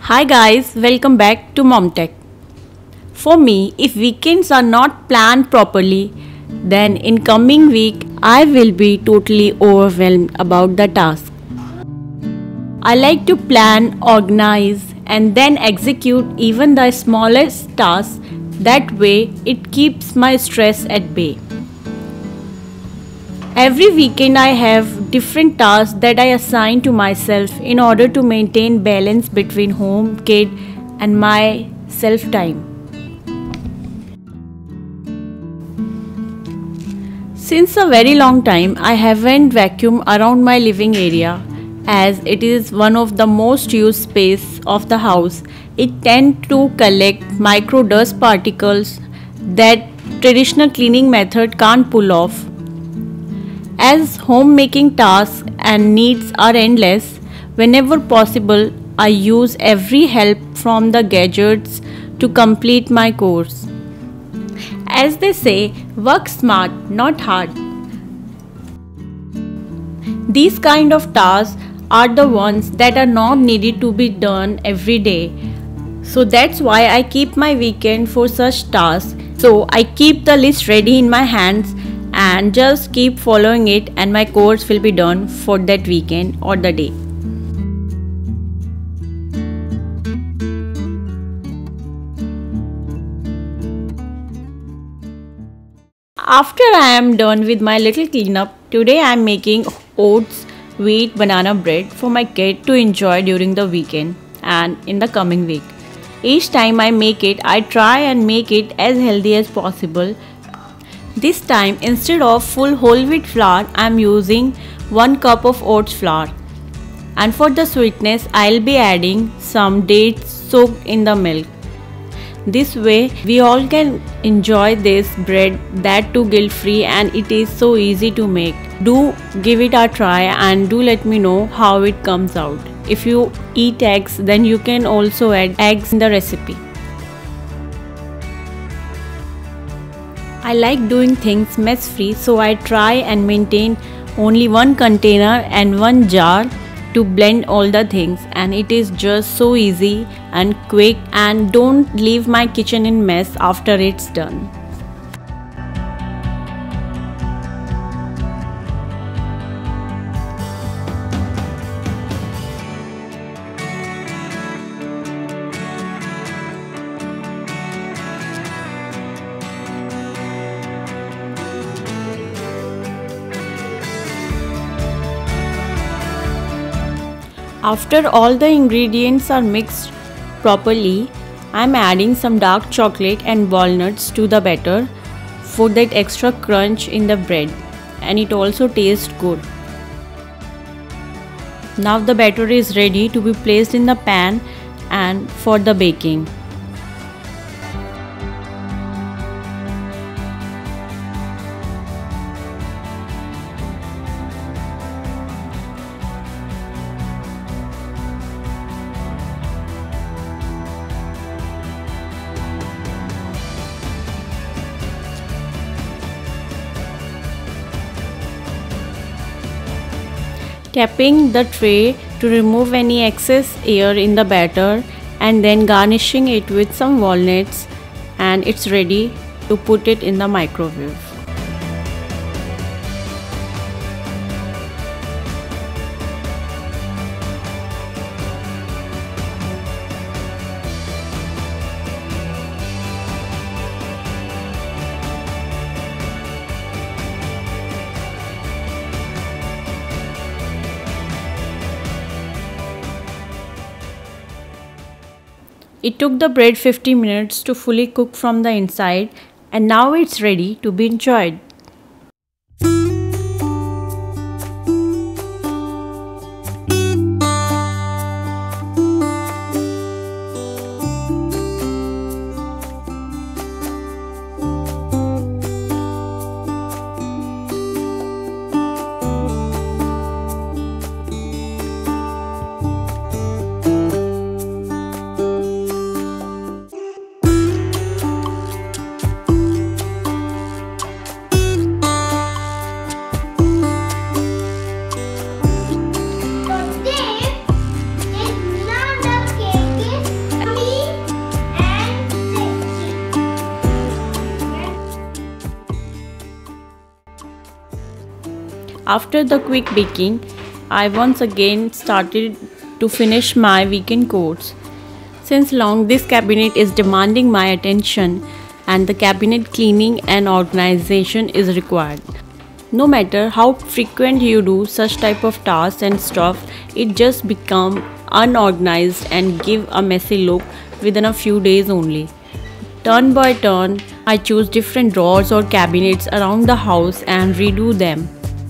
Hi guys, welcome back to Mom Tech. For me, if weekends are not planned properly, then in coming week I will be totally overwhelmed about the task. I like to plan, organize and then execute even the smallest tasks. That way it keeps my stress at bay. Every weekend I have different tasks that I assign to myself in order to maintain balance between home, kid and my self time. Since a very long time I haven't vacuumed around my living area as it is one of the most used space of the house. It tends to collect micro dust particles that traditional cleaning method can't pull off. As homemaking tasks and needs are endless, whenever possible, I use every help from the gadgets to complete my course. As they say, work smart, not hard. These kind of tasks are the ones that are not needed to be done every day. So that's why I keep my weekend for such tasks. So I keep the list ready in my hands and just keep following it and my course will be done for that weekend or the day. After I am done with my little cleanup, today I am making oats, wheat, banana bread for my kid to enjoy during the weekend and in the coming week. Each time I make it, I try and make it as healthy as possible. This time instead of full whole wheat flour, I am using 1 cup of oats flour. And for the sweetness, I will be adding some dates soaked in the milk. This way we all can enjoy this bread, that too guilt free, and it is so easy to make. Do give it a try and do let me know how it comes out. If you eat eggs, then you can also add eggs in the recipe. I like doing things mess free, so I try and maintain only one container and one jar to blend all the things, and it is just so easy and quick, and don't leave my kitchen in mess after it's done. After all the ingredients are mixed properly, I am adding some dark chocolate and walnuts to the batter for that extra crunch in the bread, and it also tastes good. Now the batter is ready to be placed in the pan and for the baking. Tapping the tray to remove any excess air in the batter and then garnishing it with some walnuts, and it's ready to put it in the microwave. It took the bread 50 minutes to fully cook from the inside, and now it's ready to be enjoyed. After the quick baking, I once again started to finish my weekend chores. Since long this cabinet is demanding my attention and the cabinet cleaning and organization is required. No matter how frequent you do such type of tasks and stuff, it just become unorganized and give a messy look within a few days only. Turn by turn, I choose different drawers or cabinets around the house and redo them,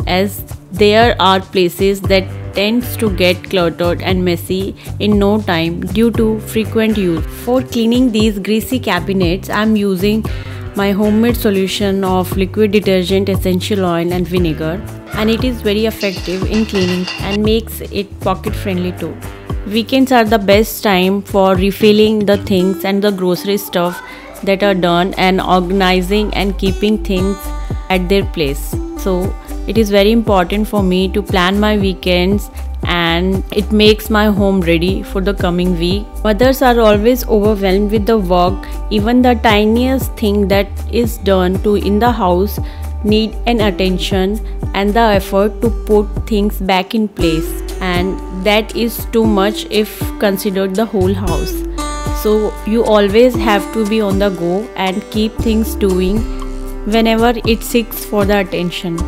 as there are places that tends to get cluttered and messy in no time due to frequent use. For cleaning these greasy cabinets, I am using my homemade solution of liquid detergent, essential oil and vinegar, and it is very effective in cleaning and makes it pocket friendly too. Weekends are the best time for refilling the things and the grocery stuff that are done and organizing and keeping things at their place. So it is very important for me to plan my weekends, and it makes my home ready for the coming week. Mothers are always overwhelmed with the work. Even the tiniest thing that is done to in the house need an attention and the effort to put things back in place, and that is too much if considered the whole house. So you always have to be on the go and keep things doing whenever it seeks for the attention.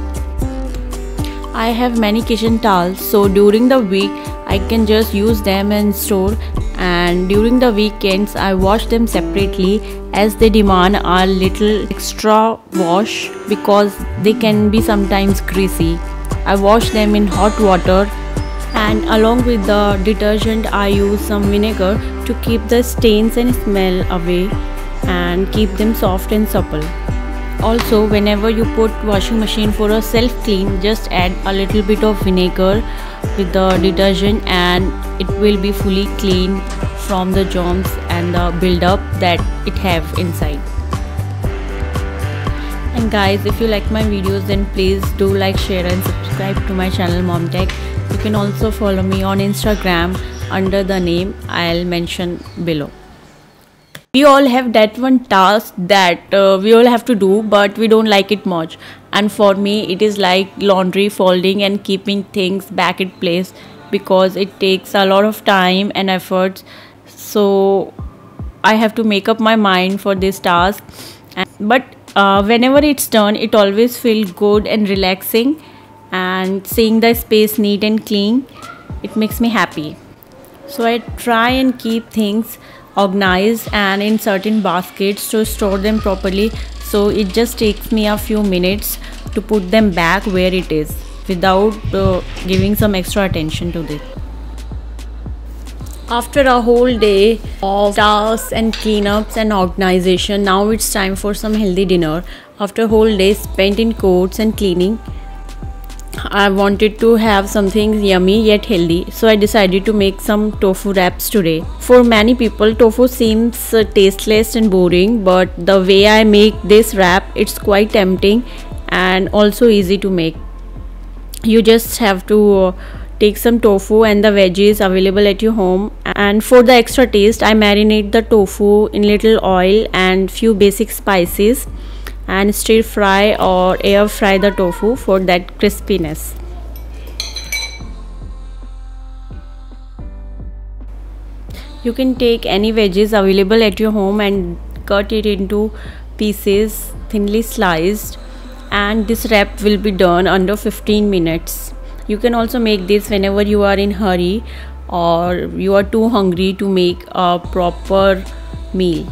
I have many kitchen towels, so during the week I can just use them and store, and during the weekends I wash them separately as they demand a little extra wash because they can be sometimes greasy. I wash them in hot water, and along with the detergent I use some vinegar to keep the stains and smell away and keep them soft and supple. Also, whenever you put washing machine for a self clean, just add a little bit of vinegar with the detergent and it will be fully clean from the germs and the buildup that it have inside. And guys, if you like my videos, then please do like, share and subscribe to my channel Mom Tech. You can also follow me on Instagram under the name I'll mention below. We all have that one task that we all have to do, but we don't like it much. And for me, it is like laundry, folding and keeping things back in place because it takes a lot of time and effort. So I have to make up my mind for this task. But whenever it's done, it always feels good and relaxing. And seeing the space neat and clean, it makes me happy. So I try and keep things organized and in certain baskets to store them properly, so it just takes me a few minutes to put them back where it is without giving some extra attention to this. After a whole day of tasks and cleanups and organization, now it's time for some healthy dinner. After a whole day spent in chores and cleaning, I wanted to have something yummy yet healthy, so I decided to make some tofu wraps today. For many people, tofu seems tasteless and boring, but the way I make this wrap, it's quite tempting and also easy to make. You just have to take some tofu and the veggies available at your home, and for the extra taste, I marinate the tofu in little oil and few basic spices and stir fry or air fry the tofu for that crispiness. You can take any veggies available at your home and cut it into pieces thinly sliced, and this wrap will be done under 15 minutes. You can also make this whenever you are in hurry or you are too hungry to make a proper meal.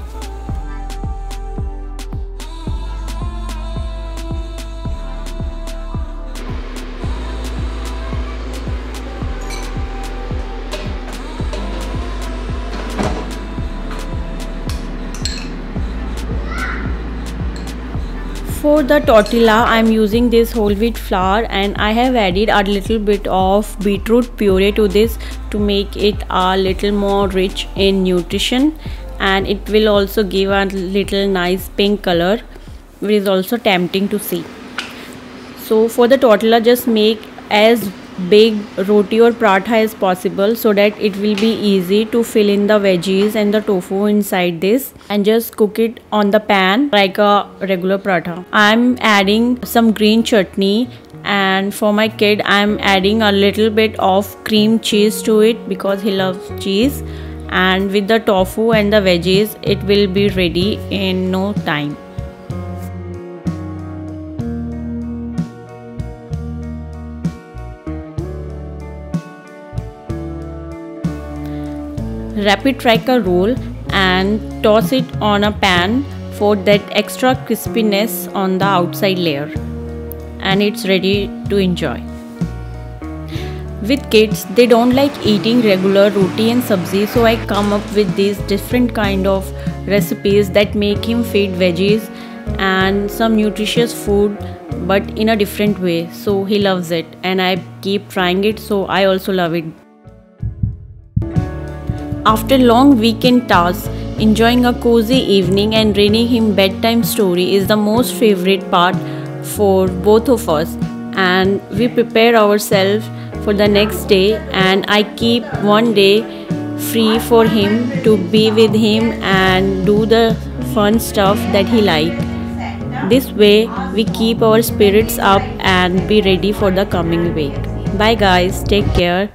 For the tortilla, I am using this whole wheat flour, and I have added a little bit of beetroot puree to this to make it a little more rich in nutrition, and it will also give a little nice pink color, which is also tempting to see. So for the tortilla, just make as big roti or paratha as possible, so that it will be easy to fill in the veggies and the tofu inside this, and just cook it on the pan like a regular paratha. I'm adding some green chutney, and for my kid I'm adding a little bit of cream cheese to it because he loves cheese, and with the tofu and the veggies it will be ready in no time. Wrap it like a roll and toss it on a pan for that extra crispiness on the outside layer, and it's ready to enjoy. With kids, they don't like eating regular roti and sabzi, so I come up with these different kind of recipes that make him feed veggies and some nutritious food, but in a different way. So he loves it and I keep trying it, so I also love it. After long weekend tasks, enjoying a cozy evening and reading him bedtime story is the most favorite part for both of us, and we prepare ourselves for the next day, and I keep one day free for him to be with him and do the fun stuff that he likes. This way we keep our spirits up and be ready for the coming week. Bye guys, take care.